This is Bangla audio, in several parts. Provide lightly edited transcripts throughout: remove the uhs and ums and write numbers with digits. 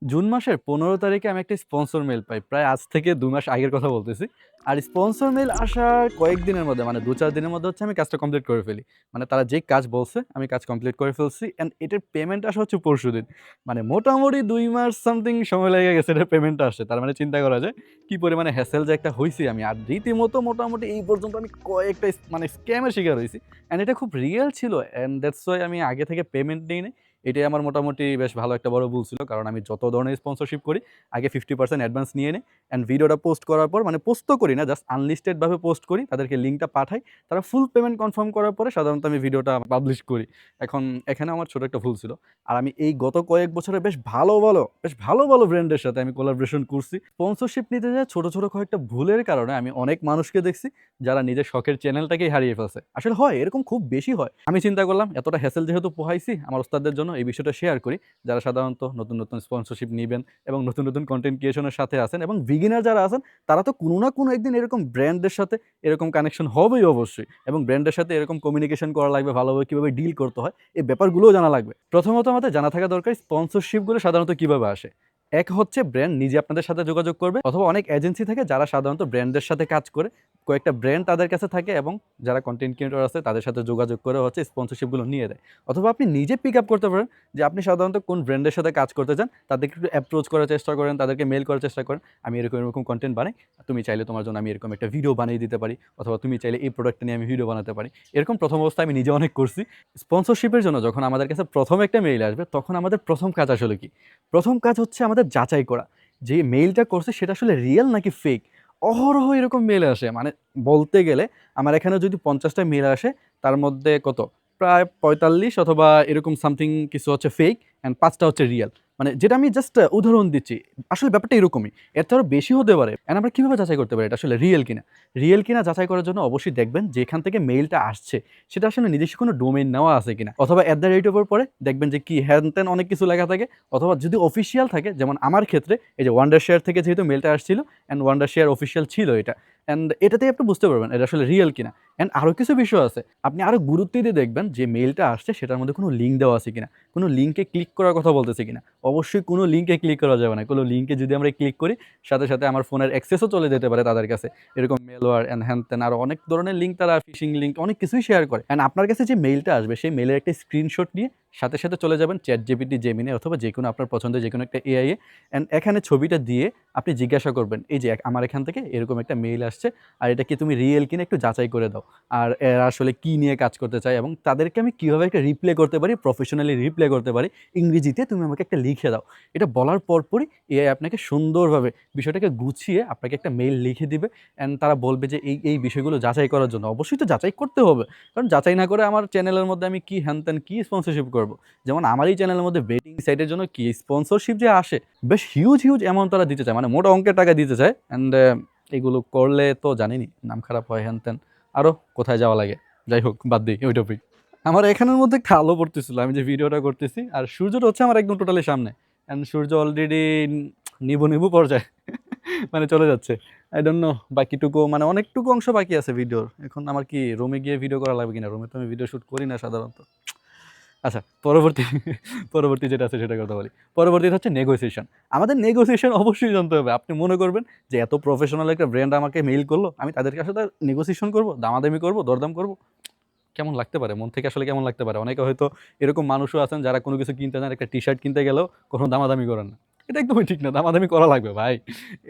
জুন মাসের ১৫ তারিখে আমি একটা স্পন্সর মেইল পাই। প্রায় আজ থেকে ২ মাস আগের কথা বলতেছি। আর স্পন্সর মেইল আসার কয়েকদিনের মধ্যে মানে ২-৪ দিনের মধ্যে হচ্ছে আমি কাজটা কমপ্লিট করে ফেলি। মানে তারা যেই কাজ বলছে আমি কাজ কমপ্লিট করে ফেলছি অ্যান্ড এটার পেমেন্ট আসা হচ্ছে পরশুদিন। মানে মোটামুটি ২ মাস সামথিং সময় লেগে গেছে এটার পেমেন্টটা আসতে। তার মানে চিন্তা করা যায় কি পরিমাণে হ্যাসেল যে একটা হইছি আমি। আর রীতিমতো মোটামুটি এই পর্যন্ত আমি কয়েকটা মানে স্ক্যামের শিকার হইছি। অ্যান্ড এটা খুব রিয়াল ছিল অ্যান্ড দ্যাটস ওয়াই আমি আগে থেকে পেমেন্ট নেই নাই। এটাই আমার মোটামুটি বেশ ভালো একটা বড় ভুল ছিল। কারণ আমি যত ধরনের স্পন্সরশিপ করি আগে 50% অ্যাডভান্স নিয়ে নেই। অ্যান্ড ভিডিওটা পোস্ট করার পর মানে পোস্ট তো করি না, জাস্ট আনলিস্টেড ভাবে পোস্ট করি। তাদেরকে লিঙ্কটা পাঠাই। তারা ফুল পেমেন্ট কনফার্ম করার পরে সাধারণত আমি ভিডিওটা পাবলিশ করি। এখন এখানে আমার ছোট একটা ভুল ছিল। আর আমি এই গত কয়েক বছরে বেশ ভালো ভালো ব্র্যান্ডের সাথে আমি কোলাবোরেশন করছি। স্পন্সরশিপ নিতে যেয়ে ছোট কয়েকটা ভুলের কারণে আমি অনেক মানুষকে দেখছি যারা নিজের শখের চ্যানেলটাকেই হারিয়ে ফেলছে। আসলে হয়, এরকম খুব বেশি হয়। আমি চিন্তা করলাম এতটা হ্যাসেল যেহেতু পোহাইছি আমার ওস্তাদদের জন্য এই বিষয়টা শেয়ার করি। যারা সাধারণত নতুন স্পন্সরশিপ নিবেন এবং নতুন কনটেন্ট ক্রিয়েশন এর সাথে আছেন এবং বিগিনার যারা আছেন তারা তো কোনো না কোনো একদিন এরকম ব্র্যান্ডের সাথে এরকম কানেকশন হবেই অবশ্যই এবং ব্র্যান্ডের সাথে এরকম কমিউনিকেশন করা লাগবে, ভালোভাবে কিভাবে ডিল করতে হয় এই ব্যাপারগুলোও জানা লাগবে। প্রথমত আমাদের জানা থাকা দরকার স্পন্সরশিপগুলো সাধারণত কিভাবে আসে। এক হচ্ছে ব্র্যান্ড নিজে আপনাদের সাথে যোগাযোগ করবে অথবা অনেক এজেন্সি থাকে যারা সাধারণত ব্র্যান্ডের সাথে কাজ করে। কয়েকটা ব্র্যান্ড তাদের কাছে থাকে এবং যারা কনটেন্ট ক্রিয়েটর আছে তাদের সাথে যোগাযোগ করে হচ্ছে স্পন্সরশিপগুলো নিয়ে দেয়। অথবা আপনি নিজে পিক আপ করতে পারেন যে আপনি সাধারণত কোন ব্র্যান্ডের সাথে কাজ করতে চান, তাদেরকে একটু অ্যাপ্রোচ করার চেষ্টা করেন, তাদেরকে মেইল করার চেষ্টা করেন। আমি এরকম কনটেন্ট বানাই। তুমি চাইলে তোমার জন্য আমি এরকম একটা ভিডিও বানিয়ে দিতে পারি অথবা তুমি চাইলে এই প্রোডাক্টটা নিয়ে আমি ভিডিও বানাতে পারি। এরকম প্রথম অবস্থায় আমি নিজে অনেক করছি। স্পন্সরশিপের জন্য যখন আমাদের কাছে প্রথম একটা মেইল আসবে তখন আমাদের প্রথম কাজ আসলে কি? প্রথম কাজ হচ্ছে আমাদের যাচাই করা। যে মেইলটা করছে সেটা আসলে রিয়াল নাকি ফেক? অহরহ এরকম মেইল আসে। মানে বলতে গেলে আমার এখানে যদি ৫০ টা মেইল আসে তার মধ্যে কত? প্রায় ৪৫ অথবা এরকম সামথিং কিছু হচ্ছে ফেক অ্যান্ড ৫ টা হচ্ছে রিয়াল। মানে যেটা আমি জাস্ট উদাহরণ দিচ্ছি। আসলে ব্যাপারটা এরকমই। এর থেকেও বেশি হতে পারে। অ্যান্ড আমরা কিভাবে যাচাই করতে পারি এটা আসলে রিয়াল কিনা? রিয়াল কিনা যাচাই করার জন্য অবশ্যই দেখবেন যেখান থেকে মেইলটা আসছে সেটা আসলে নিজস্ব কোনো ডোমেইন নেওয়া আছে কিনা? অথবা @এর পরে দেখবেন যে কি হ্যান-ত্যান অনেক কিছু লেখা থাকে। অথবা যদি অফিসিয়াল থাকে যেমন আমার ক্ষেত্রে এই যে ওয়ান্ডারশেয়ার থেকে যেহেতু মেইলটা আসছিল অ্যান্ড ওয়ান্ডারশেয়ার অফিসিয়াল ছিল এটা। অ্যান্ড এটাতেই আপনি বুঝতে পারবেন এটা আসলে রিয়াল কিনা। অ্যান্ড আরো কিছু বিষয় আছে। আপনি আরো গুরুত্ব দিয়ে দেখবেন যে মেইলটা আসছে সেটার মধ্যে কোনো লিঙ্ক দেওয়া আছে কিনা। কোনো লিঙ্কে ক্লিক করার কথা বলতেছে কিনা। অবশ্যই কোনো লিঙ্কে ক্লিক করা যাবে না। কোনো লিঙ্কে যদি আমরা ক্লিক করি সাথে আমার ফোনের অ্যাক্সেসও চলে যেতে পারে তাদের কাছে। এরকম মেলওয়্যার অ্যান্ড হ্যান-ত্যান আরো অনেক ধরনের লিঙ্ক তারা ফিশিং লিঙ্ক অনেক কিছুই শেয়ার করে। অ্যান্ড আপনার কাছে যে মেইলটা আসবে সেই মেইলের একটা স্ক্রিনশট নিয়ে সাথে চলে যাবেন ChatGPT, Gemini অথবা যেকোনো আপনার পছন্দের যেকোনো একটা এআই এ অ্যান্ড এখানে ছবিটা দিয়ে আপনি জিজ্ঞাসা করবেন, "এই যে আমার এখান থেকে এরকম একটা মেইল আসছে। আর এটা কি তুমি রিয়েল কিনা একটু যাচাই করে দাও। আর এরা আসলে কি নিয়ে কাজ করতে চায় এবং তাদেরকে আমি কিভাবে একটা রিপ্লাই করতে পারি, প্রফেশনালি রিপ্লাই করতে পারি। ইংরেজিতে তুমি আমাকে একটা লিখে দাও।" এটা বলার পরপরই এআই আপনাকে সুন্দরভাবে বিষয়টাকে গুছিয়ে আপনাকে একটা মেইল লিখে দিবে অ্যান্ড তারা বলবে যে এই বিষয়গুলো যাচাই করার জন্য। অবশ্যই তো যাচাই করতে হবে। কারণ যাচাই না করে আমার চ্যানেলের মধ্যে আমি কি হ্যান-ত্যান কি স্পন্সরশিপ করব? যেমন আমার এই চ্যানেলের মধ্যে বেটিং সাইটের জন্য কি স্পন্সরশিপ যে আসে, বেশ হিউজ অ্যামাউন্ট তারা দিতে চায়। মানে মোটা অঙ্কের টাকা দিতে চায় অ্যান্ড এগুলো করলে তো জানেনই নাম খারাপ হয় হ্যান-ত্যান। আরো কোথায় যাওয়া লাগে। যাই হোক বাদ দেই ওই টপিক। আমার এখানের মধ্যে একটা আলো পড়তেছিল আমি যে ভিডিওটা করতেছি। আর সূর্যটা হচ্ছে আমার একদম টোটালি সামনে। অ্যান্ড সূর্য অলরেডি নিভু পর্যায়ে মানে চলে যাচ্ছে। আই ডোন্ট নো বাকিটুকু মানে অনেকটুকু অংশ বাকি আছে ভিডিওর। এখন আমার কি রুমে গিয়ে ভিডিও করা লাগবে কিনা? রুমে তো আমি ভিডিও শুট করি না সাধারণত। আচ্ছা, পরবর্তী যেটা আছে সেটার কথা বলি। পরবর্তীটা হচ্ছে নেগোসিয়েশন। আমাদের নেগোসিয়েশন অবশ্যই জানতে হবে। আপনি মনে করবেন যে এত প্রফেশনাল একটা ব্র্যান্ড আমাকে মেইল করলো, আমি তাদের সাথে নেগোসিয়েশন করব, দামাদামি করব, দরদাম করব। কেমন লাগতে পারে? মন থেকে আসলে কেমন লাগতে পারে? অনেকে হয়তো এরকম মানুষও আছেন যারা কোনো কিছু কিনতে যান, একটা টি-শার্ট কিনতে গেলেও কখনো দামাদামি করেন না। এটা একদমই ঠিক না। দামাদামি করা লাগবে ভাই।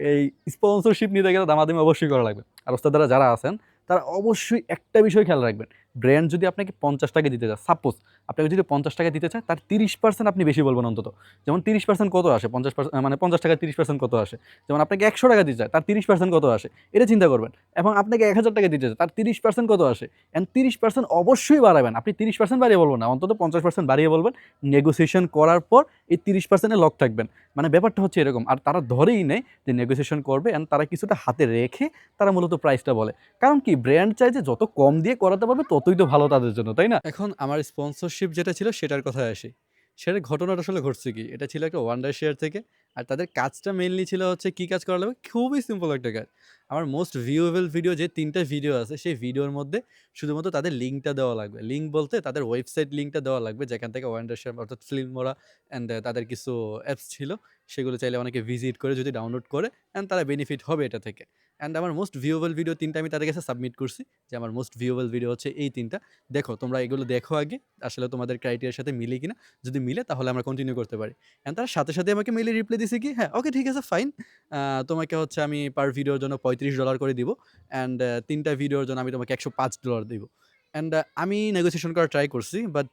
এই স্পন্সরশিপ নিতে গেলে দামাদামি অবশ্যই করা লাগবে। আর ওস্তাদরা যারা আছেন তারা অবশ্যই একটা বিষয় খেয়াল রাখবেন। ব্র্যান্ড যদি আপনাকে ৳৫০ দিতে চায়, সাপোজ আপনাকে যদি ৳৫০ দিতে চায় তার ৩০% আপনি বেশি বলবেন অন্তত। যেমন ৩০% কত আসে? ৫০% মানে ৳৫০ ৩০% কত আসে? যেমন আপনাকে ৳১০০ দিতে চায় তার ৩০% কত আসে? এটা চিন্তা করবেন। এবং আপনাকে ৳১,০০০ দিতে চায় তার ৩০% কত আসে? অ্যান্ড ৩০% অবশ্যই বাড়াবেন। আপনি ৩০% বাড়িয়ে বলবেন না। অন্তত ৫০% বাড়িয়ে বলবেন। নেগোসিয়েশন করার পর এই ৩০% এ লক থাকবেন। মানে ব্যাপারটা হচ্ছে এরকম। আর তারা ধরেই নেয় যে নেগোসিয়েশন করবে অ্যান্ড তারা কিছুটা হাতে রেখে তারা মূলত প্রাইসটা বলে। কারণ কি ব্র্যান্ড চায় যে যত কম দিয়ে করাতে পারবে ততই তো ভালো তাদের জন্য, তাই না? এখন আমার স্পন্সরশিপ যেটা ছিল সেটার কথায় আসি। সেটার ঘটনাটা আসলে ঘটছে কি? এটা ছিল একটা ওয়ান্ডার শেয়ার থেকে। আর তাদের কাজটা মেইনলি ছিল হচ্ছে কি কাজ করা লাগবে? খুবই সিম্পল একটা কাজ। আমার মোস্ট ভিউয়েবল ভিডিও যে ৩ টা ভিডিও আছে সেই ভিডিওর মধ্যে শুধুমাত্র তাদের লিঙ্কটা দেওয়া লাগবে। লিঙ্ক বলতে তাদের ওয়েবসাইট লিঙ্কটা দেওয়া লাগবে যেখান থেকে ওয়ান্ডার শেয়ার অর্থাৎ ফিল্মোরা অ্যান্ড তাদের কিছু অ্যাপস ছিল। সেগুলো চাইলে অনেকে ভিজিট করে যদি ডাউনলোড করে অ্যান্ড তারা বেনিফিট হবে এটা থেকে। অ্যান্ড আমার মোস্ট ভিউয়েবল ভিডিও ৩ টা আমি তাদের কাছে সাবমিট করছি যে আমার মোস্ট ভিউয়েবল ভিডিও হচ্ছে এই ৩ টা। দেখো তোমরা এগুলো দেখো আগে আসলে তোমাদের ক্রাইটেরিয়ার সাথে মিলে কিনা। যদি মিলে তাহলে আমরা কন্টিনিউ করতে পারি। অ্যান্ড তারা সাথে, সাথে আমাকে মেইলে রিপ্লাই দিছে কি, "হ্যাঁ, ওকে ঠিক আছে ফাইন। তোমাকে হচ্ছে আমি পার ভিডিওর জন্য $35 করে দিব। অ্যান্ড ৩ টা ভিডিওর জন্য আমি তোমাকে $১০৫ দিব।" অ্যান্ড আমি নেগোসিয়েশন করার ট্রাই করছি বাট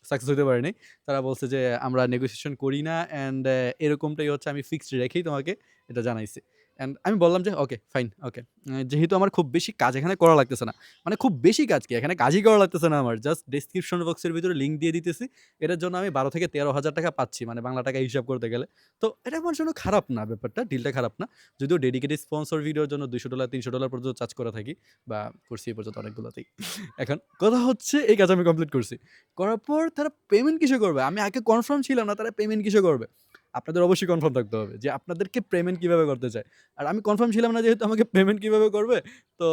সাকসেস হইতে পারি নাই। তারা বলছে যে, "আমরা নেগোসিয়েশন করি না অ্যান্ড এরকমটাই হচ্ছে আমি ফিক্সড রেখেই তোমাকে এটা জানাইছি।" অ্যান্ড আমি বললাম যে, "ওকে, ফাইন, ওকে।" যেহেতু আমার খুব বেশি কাজ এখানে করা লাগতেছে না। মানে খুব বেশি কাজ কি, এখানে কাজই করা লাগতেছে না আমার। জাস্ট ডেসক্রিপশন বক্সের ভিতরে লিঙ্ক দিয়ে দিতেছি। এটার জন্য আমি ১২ থেকে ১৩,০০০ টাকা পাচ্ছি। মানে বাংলা টাকায় হিসাব করতে গেলে। তো এটা আমার জন্য খারাপ না ব্যাপারটা, ডিলটা খারাপ না। যদিও ডেডিকেটেড স্পন্সর ভিডিওর জন্য $২০০, $৩০০ পর্যন্ত চার্জ করে থাকি বা করছি এই পর্যন্ত অনেকগুলোতেই। এখন কথা হচ্ছে এই কাজ আমি কমপ্লিট করছি। করার পর তারা পেমেন্ট কিসে করবে? আমি আগে কনফার্ম ছিলাম না তারা পেমেন্ট কিসে করবে? আপনাদের অবশ্যই কনফার্ম থাকতে হবে যে আপনাদেরকে পেমেন্ট কিভাবে করতে চায়। আর আমি কনফার্ম ছিলাম না যেহেতু আমাকে পেমেন্ট কিভাবে করবে। তো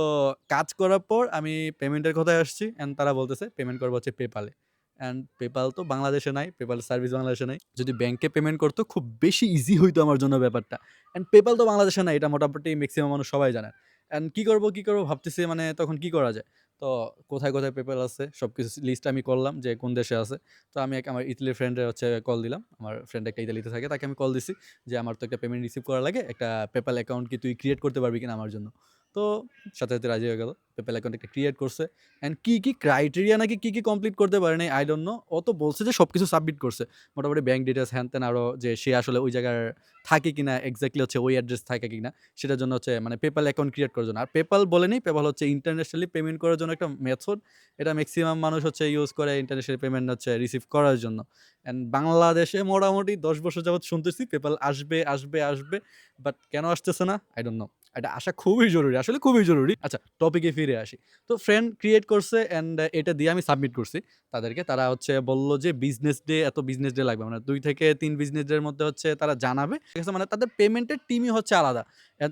কাজ করার পর আমি পেমেন্টের কথায় আসছি অ্যান্ড তারা বলতেছে পেমেন্ট করবো হচ্ছে PayPal এ। অ্যান্ড PayPal তো বাংলাদেশে নাই। PayPal সার্ভিস বাংলাদেশে নাই। যদি ব্যাংকে পেমেন্ট করতো খুব বেশি ইজি হইতো আমার জন্য ব্যাপারটা। অ্যান্ড PayPal তো বাংলাদেশে নাই। এটা মোটামুটি মেক্সিমাম মানুষ সবাই জানে। অ্যান্ড কি করব ভাবতেছি মানে তখন কি করা যায়? তো কোথায়, কোথায় PayPal আছে সবকিছু লিস্ট আমি করলাম যে কোন দেশে আছে। তো আমি আমার ইতালির ফ্রেন্ডের হচ্ছে কল দিলাম। আমার ফ্রেন্ড একটা ইতালিতে থাকে। তাকে আমি কল দিছি যে, "আমার তো একটা পেমেন্ট রিসিভ করা লাগে। একটা PayPal অ্যাকাউন্ট কি তুই ক্রিয়েট করতে পারবি কিনা আমার জন্য?" তো সাথে, সাথে রাজি হয়ে গেল। PayPal অ্যাকাউন্ট একটা ক্রিয়েট করছে। অ্যান্ড কি ক্রাইটেরিয়া নাকি কি কমপ্লিট করতে পারে নাই I don't know. ও তো বলছে যে সবকিছু সাবমিট করছে। মোটামুটি ব্যাংক ডিটেইলস হ্যান-ত্যান আরো যে সে আসলে ওই জায়গার থাকে কিনা, এক্সাক্টলি হচ্ছে ওই অ্যাড্রেস থাকে কিনা সেটার জন্য হচ্ছে মানে PayPal অ্যাকাউন্ট ক্রিয়েট করার জন্য। আর PayPal বলেনি, PayPal হচ্ছে ইন্টারন্যাশনালি পেমেন্ট করার জন্য একটা মেথড। এটা মেক্সিমাম মানুষ হচ্ছে ইউজ করে ইন্টারন্যাশনাল পেমেন্ট হচ্ছে রিসিভ করার জন্য। অ্যান্ড বাংলাদেশে মোটামুটি ১০ বছর যাবৎ শুনতেছি PayPal আসবে, আসবে, আসবে। বাট কেন আসতেছে না? I don't know. এটা আসা খুবই জরুরি। আসলে খুবই জরুরি। আচ্ছা টপিকে ফিরে আসি। তো ফ্রেন্ড ক্রিয়েট করছে অ্যান্ড এটা দিয়ে আমি সাবমিট করছি তাদেরকে। তারা হচ্ছে বলল যে বিজনেস ডে এত বিজনেস ডে লাগবে। মানে ২ থেকে ৩ বিজনেস ডে এর মধ্যে হচ্ছে তারা জানাবে। ঠিক আছে? মানে তাদের পেমেন্টের টিমই হচ্ছে আলাদা।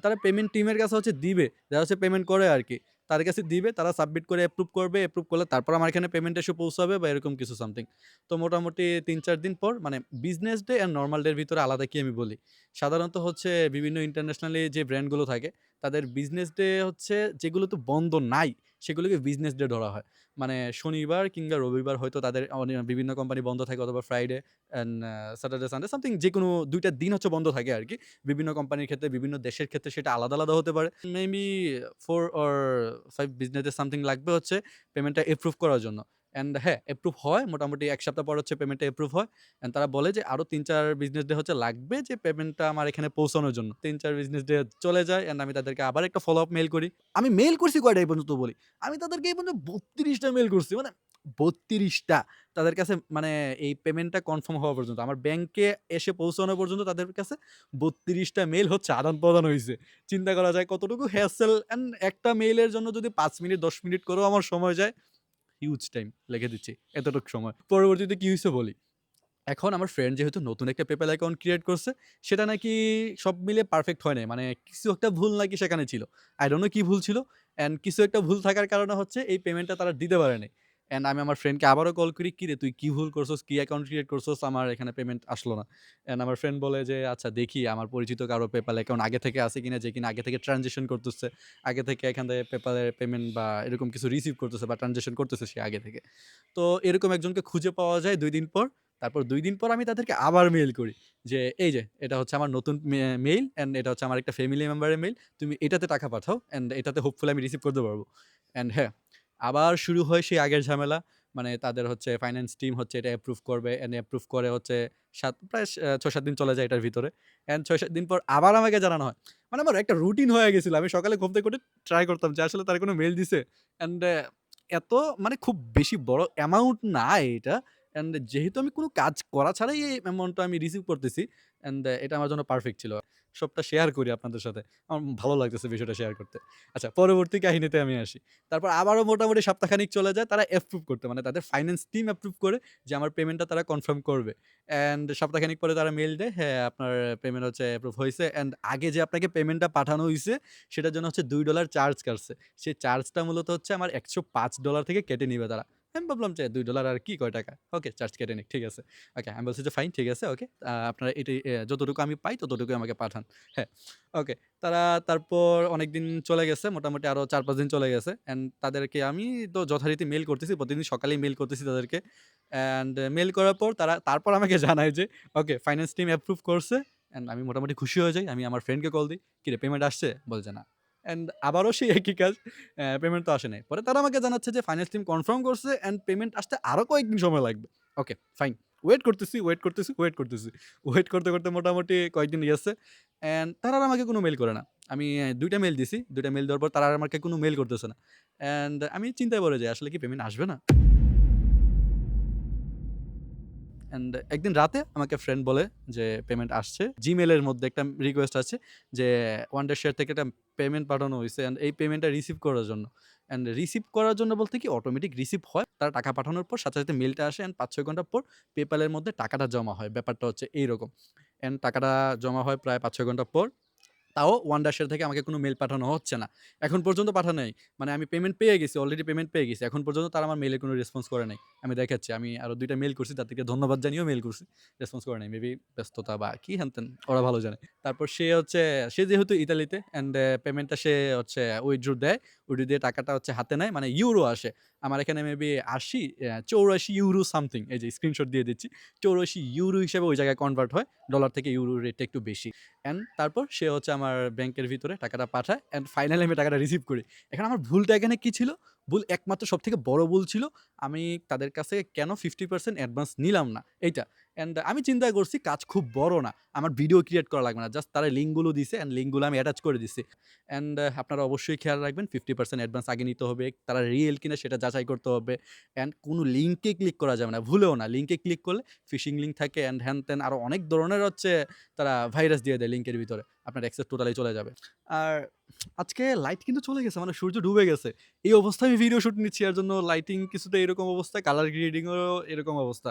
তারা পেমেন্ট টিমের কাছে হচ্ছে দিবে। যারা হচ্ছে পেমেন্ট করে আরকি। তাদের কাছে দিবে, তারা সাবমিট করে অ্যাপ্রুভ করবে। অ্যাপ্রুভ করলে তারপর আমার এখানে পেমেন্ট এসে পৌঁছাবে বা এরকম কিছু সামথিং। তো মোটামুটি ৩-৪ দিন পর মানে business day and normal day এর ভিতরে আলাদা কি আমি বলি। সাধারণত হচ্ছে বিভিন্ন ইন্টারন্যাশনালি যে ব্র্যান্ডগুলো থাকে তাদের বিজনেস ডে হচ্ছে যেগুলোতে বন্ধ নাই সেগুলোকে বিজনেস ডে ধরা হয়। মানে শনিবার কিংবা রবিবার হয়তো তাদের বিভিন্ন কোম্পানি বন্ধ থাকে অথবা Friday and Saturday, Sunday something যেকোনো ২ টা দিন হচ্ছে বন্ধ থাকে আরকি। বিভিন্ন কোম্পানির ক্ষেত্রে, বিভিন্ন দেশের ক্ষেত্রে সেটা আলাদা, আলাদা হতে পারে। Maybe 4 or 5 business day something লাগবে হচ্ছে পেমেন্টটা এপ্রুভ করার জন্য। অ্যান্ড হ্যাঁ, এপ্রুভ হয় মোটামুটি ১ সপ্তাহ পর হচ্ছে পেমেন্টটা এপ্রুভ হয়। অ্যান্ড তারা বলে যে আরো ৩-৪ বিজনেস ডে হচ্ছে লাগবে যে পেমেন্টটা আমার এখানে পৌঁছানোর জন্য। ৩-৪ বিজনেস ডে চলে যায় অ্যান্ড আমি তাদেরকে আবার একটা ফলো আপ মেইল করি। আমি মেইল করছি কয়টা এই পর্যন্ত বলি। আমি তাদেরকে এই পর্যন্ত ৩২ টা মেইল করছি। মানে ৩২ টা। তাদের কাছে মানে এই পেমেন্টটা কনফার্ম হওয়া পর্যন্ত। আমার ব্যাংকে এসে পৌঁছানো পর্যন্ত তাদের কাছে ৩২ টা মেইল হচ্ছে আদান-প্রদান হইছে। চিন্তা করা যায় কতটুকু হ্যাসেল অ্যান্ড একটা মেইলের জন্য যদি ৫ মিনিট ১০ মিনিট করেও আমার সময় যায়, হিউজ টাইম লিখে দিচ্ছি। এতটুক সময়। পরবর্তীতে কি হইছে বলি। এখন আমার ফ্রেন্ড যেহেতু নতুন একটা PayPal অ্যাকাউন্ট ক্রিয়েট করছে, সেটা নাকি সব মিলিয়ে পারফেক্ট হয় নাই। মানে কিছু একটা ভুল নাকি সেখানে ছিল। I don't know কি ভুল ছিল। অ্যান্ড কিছু একটা ভুল থাকার কারণে হচ্ছে এই পেমেন্টটা তারা দিতে পারে নাই। অ্যান্ড আমি আমার ফ্রেন্ডকে আবারও কল করি, "কিরে তুই কি ভুল করছস? কি অ্যাকাউন্ট ক্রিয়েট করছস? আমার এখানে পেমেন্ট আসলো না।" অ্যান্ড আমার ফ্রেন্ড বলে যে, "আচ্ছা দেখি আমার পরিচিত কারো PayPal অ্যাকাউন্ট আগে থেকে আছে কিনা, যে কিনা আগে থেকে ট্রান্সেকশন করতেছে। আগে থেকে এখান থেকে PayPal এর পেমেন্ট বা এরকম কিছু রিসিভ করতেছে বা ট্রান্সেকশন করতেছে সে আগে থেকে।" তো এরকম একজনকে খুঁজে পাওয়া যায় ২ দিন পর। তারপর ২ দিন পর আমি তাদেরকে আবার মেইল করি যে, "এই যে এটা হচ্ছে আমার নতুন মেইল অ্যান্ড এটা হচ্ছে আমার একটা ফ্যামিলি মেম্বারের মেইল। তুমি এটাতে টাকা পাঠাও অ্যান্ড এটাতে হোপফুলি আমি রিসিভ করতে পারবো।" অ্যান্ড হ্যাঁ, আবার শুরু হয় সেই আগের ঝামেলা। মানে তাদের হচ্ছে ফাইন্যান্স টিম হচ্ছে এটা অ্যাপ্রুভ করবে অ্যান্ড অ্যাপ্রুভ করে হচ্ছে প্রায় ৬-৭ দিন চলে যায় এটার ভিতরে। অ্যান্ড ৬-৭ দিন পর আবার আমাকে জানানো হয়। মানে আমার একটা রুটিন হয়ে গেছিল। আমি সকালে ঘুম থেকে উঠে ট্রাই করতাম যে আসলে তারা কোনো মেইল দিছে। অ্যান্ড এত মানে খুব বেশি বড় অ্যামাউন্ট না এটা। অ্যান্ড যেহেতু আমি কোনো কাজ করা ছাড়াই এই অ্যামাউন্টটা আমি রিসিভ করতেছি অ্যান্ড এটা আমার জন্য পারফেক্ট ছিল। সবটা শেয়ার করি আপনাদের সাথে। আমার ভালো লাগতেছে বিষয়টা শেয়ার করতে। আচ্ছা পরবর্তী কাহিনীতে আমি আসি। তারপর আবারও মোটামুটি সপ্তাহখানেক চলে যায় তারা অ্যাপ্রুভ করতে। মানে তাদের ফাইন্যান্স টিম অ্যাপ্রুভ করে যে আমার পেমেন্টটা তারা কনফার্ম করবে। অ্যান্ড সপ্তাহখানেক পরে তারা মেইল দেয়, "হ্যাঁ, আপনার পেমেন্ট হচ্ছে অ্যাপ্রুভ হইছে অ্যান্ড আগে যে আপনাকে পেমেন্টটা পাঠানো হইছে সেটার জন্য হচ্ছে $২ চার্জ কাটছে। সেই চার্জটা মূলত হচ্ছে আমার $১০৫ থেকে কেটে নিবে তারা।" আমি ভাবলাম যে $2 আর কি কয় টাকা? ওকে চার্জ কেটে নিক। ঠিক আছে। ওকে আমি বলছি যে ফাইন ঠিক আছে ওকে। আপনারা এটাই যতটুকু আমি পাই ততটুকুই আমাকে পাঠান। হ্যাঁ, ওকে। তারা তারপর অনেকদিন চলে গেছে। মোটামুটি আরো ৪-৫ দিন চলে গেছে। অ্যান্ড তাদেরকে আমি তো যথারীতি মেইল করতেছি। প্রতিদিন সকালেই মেইল করতেছি তাদেরকে। অ্যান্ড মেইল করার পর তারপর আমাকে জানায় যে ওকে ফাইন্যান্স টিম অ্যাপ্রুভ করছে। অ্যান্ড আমি মোটামুটি খুশি হয়ে যাই। আমি আমার ফ্রেন্ডকে কল দিই। "কিরে পেমেন্ট আসছে?" বলছে, "না।" অ্যান্ড আবারও সেই একই কাজ। পেমেন্ট তো আসে নাই। পরে তারা আমাকে জানাচ্ছে যে ফাইন্যান্স টিম কনফার্ম করছে অ্যান্ড পেমেন্ট আসতে আরো কয়েকদিন সময় লাগবে। Okay fine. ওয়েট করতেছি, ওয়েট করতেছি, ওয়েট করতেছি। ওয়েট করতে, করতে মোটামুটি কয়েকদিন গেছে। অ্যান্ড তারা আর আমাকে কোনো মেইল করে না। আমি ২ টা মেইল দিছি। ২ টা মেইল দেওয়ার পর তারা আর আমাকে কোনো মেইল করতেছে না। অ্যান্ড আমি চিন্তায় পড়ে যাই আসলে কি পেমেন্ট আসবে না? অ্যান্ড একদিন রাতে আমাকে ফ্রেন্ড বলে যে পেমেন্ট আসছে। Gmail এর মধ্যে একটা রিকোয়েস্ট আছে যে ওয়ান্ডারশেয়ার থেকে একটা পেমেন্ট পাঠানো হইছে অ্যান্ড এই পেমেন্টটা রিসিভ করার জন্য। অ্যান্ড রিসিভ করার জন্য বলতে কি অটোমেটিক রিসিভ হয়। তারা টাকা পাঠানোর পর সাথে, সাথে মেইলটা আসে অ্যান্ড ৫-৬ ঘন্টা পর PayPal এর মধ্যে টাকাটা জমা হয়। ব্যাপারটা হচ্ছে এইরকম। অ্যান্ড টাকাটা জমা হয় প্রায় ৫-৬ ঘন্টা পর। তাও ওয়ান্ডারশেয়ার থেকে আমাকে কোনো মেইল পাঠানো হচ্ছে না। এখন পর্যন্ত পাঠানো নাই। মানে আমি পেমেন্ট পেয়ে গেছি, অলরেডি পেমেন্ট পেয়ে গেছি। এখন পর্যন্ত তারা আমার মেইলে কোনো রেসপন্স করে নাই। আমি দেখাচ্ছি। আমি আরো ২ টা মেইল করছি, তাদেরকে ধন্যবাদ জানিয়েও মেইল করছি। রেসপন্স করে নাই। মেবি ব্যস্ততা বা কি হ্যান-ত্যান ওরা ভালো জানে। তারপর সে যেহেতু ইতালিতে অ্যান্ড পেমেন্টটা সে হচ্ছে উইথড্র দেয়। উইথড্র দিয়ে টাকাটা হচ্ছে হাতে নেয়। মানে ইউরো আসে। আমার এখানে মেবি ৮০ ৮৪ ইউরো সামথিং এই যে স্ক্রিনশট দিয়ে দিচ্ছি। ৮৪ ইউরো হিসেবে ওই জায়গায় কনভার্ট হয়। ডলার থেকে ইউরোর রেটটা একটু বেশি। অ্যান্ড তারপর সে হচ্ছে আমার ব্যাংকের ভিতরে টাকাটা পাঠায় অ্যান্ড ফাইনালি আমি টাকাটা রিসিভ করি। এখন আমার ভুলটা এখানে কি ছিল? ভুল একমাত্র সবথেকে বড় ভুল ছিল আমি তাদের কাছে কেন 50% অ্যাডভান্স নিলাম না এইটা। অ্যান্ড আমি চিন্তা করছি কাজ খুব বড় না। আমার ভিডিও ক্রিয়েট করা লাগবে না। জাস্ট তারা লিঙ্কগুলো দিছে অ্যান্ড লিঙ্কগুলো আমি অ্যাটাচ করে দিছি। অ্যান্ড আপনারা অবশ্যই খেয়াল রাখবেন 50% অ্যাডভান্স আগে নিতে হবে। তারা রিয়েল কিনা সেটা যাচাই করতে হবে। অ্যান্ড কোনো লিঙ্কে ক্লিক করা যাবে না। ভুলেও না। লিঙ্কে ক্লিক করলে ফিশিং লিঙ্ক থাকে অ্যান্ড হ্যান-ত্যান আরো অনেক ধরনের হচ্ছে তারা ভাইরাস দিয়ে দেয় লিঙ্কের ভিতরে। আপনার অ্যাক্সেস টোটালি চলে যাবে। আর আজকে লাইট কিন্তু চলে গেছে। মানে সূর্য ডুবে গেছে। এই অবস্থায় আমি ভিডিও শুট নিচ্ছি। এর জন্য লাইটিং কিছুটা এরকম অবস্থা, কালার গ্রেডিং ও এরকম অবস্থা।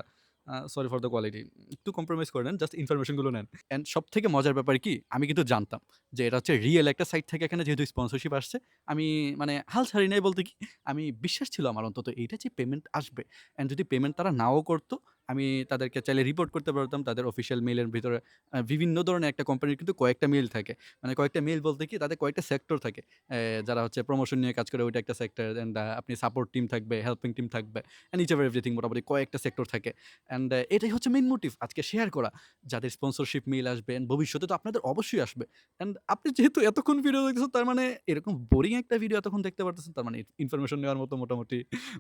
Sorry for the quality. একটু কম্প্রোমাইজ করে নেন। জাস্ট ইনফরমেশন গুলো নেন। অ্যান্ড সবথেকে মজার ব্যাপার কি? আমি কিন্তু জানতাম যে এটা হচ্ছে রিয়েল একটা সাইট থেকে এখানে যেহেতু স্পন্সরশিপ আসছে, আমি মানে হাল ছাড়ি নাই বলতে কি, আমি বিশ্বাস ছিল আমার অন্তত এইটা যে পেমেন্ট আসবে। অ্যান্ড যদি পেমেন্ট তারা নাও করত, আমি তাদেরকে চাইলে রিপোর্ট করতে পারতাম। তাদের অফিসিয়াল মেইলের ভিতরে বিভিন্ন ধরনের একটা কোম্পানির কিন্তু কয়েকটা মেইল থাকে। মানে কয়েকটা মেইল বলতে কি তাদের কয়েকটা সেক্টর থাকে। যারা হচ্ছে প্রমোশন নিয়ে কাজ করে ওইটা একটা সেক্টর। অ্যান্ড আপনি সাপোর্ট টিম থাকবে, হেল্পিং টিম থাকবে। অ্যান্ড ইচ এভার এভরিথিং মোটামুটি কয়েকটা সেক্টর থাকে। অ্যান্ড এটাই হচ্ছে মেইন মোটিভ আজকে শেয়ার করা। যাদের স্পন্সরশিপ মেইল আসবে and ভবিষ্যতে তো আপনাদের অবশ্যই আসবে। অ্যান্ড আপনি যেহেতু এতক্ষণ ভিডিও দেখতেছেন তার মানে এরকম বোরিং একটা ভিডিও এতক্ষণ দেখতে পারতেছেন তার মানে ইনফরমেশন নেওয়ার মতো মোটামুটি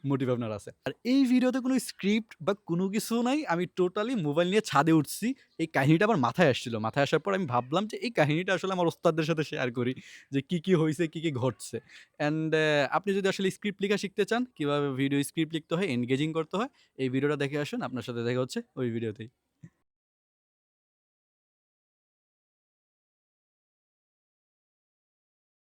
মোটিভ আপনার আছে। আর এই ভিডিওতে কোনো স্ক্রিপ্ট বা কোনো কিছু নাই। আমি টোটালি মোবাইল নিয়ে ছাদে উঠছি। এই কাহিনীটা আমার মাথায় আসছিল। মাথায় আসার পর আমি ভাবলাম যে এই কাহিনীটা আসলে আমার ওস্তাদদের সাথে শেয়ার করি। যে কি হইছে, কি ঘটছে। অ্যান্ড আপনি যদি আসলে স্ক্রিপ্ট লিখা শিখতে চান, কিভাবে ভিডিও স্ক্রিপ্ট লিখতে হয়, এনগেজিং করতে হয়, এই ভিডিওটা দেখে আসুন। আপনার সাথে দেখা হচ্ছে ওই ভিডিওতেই।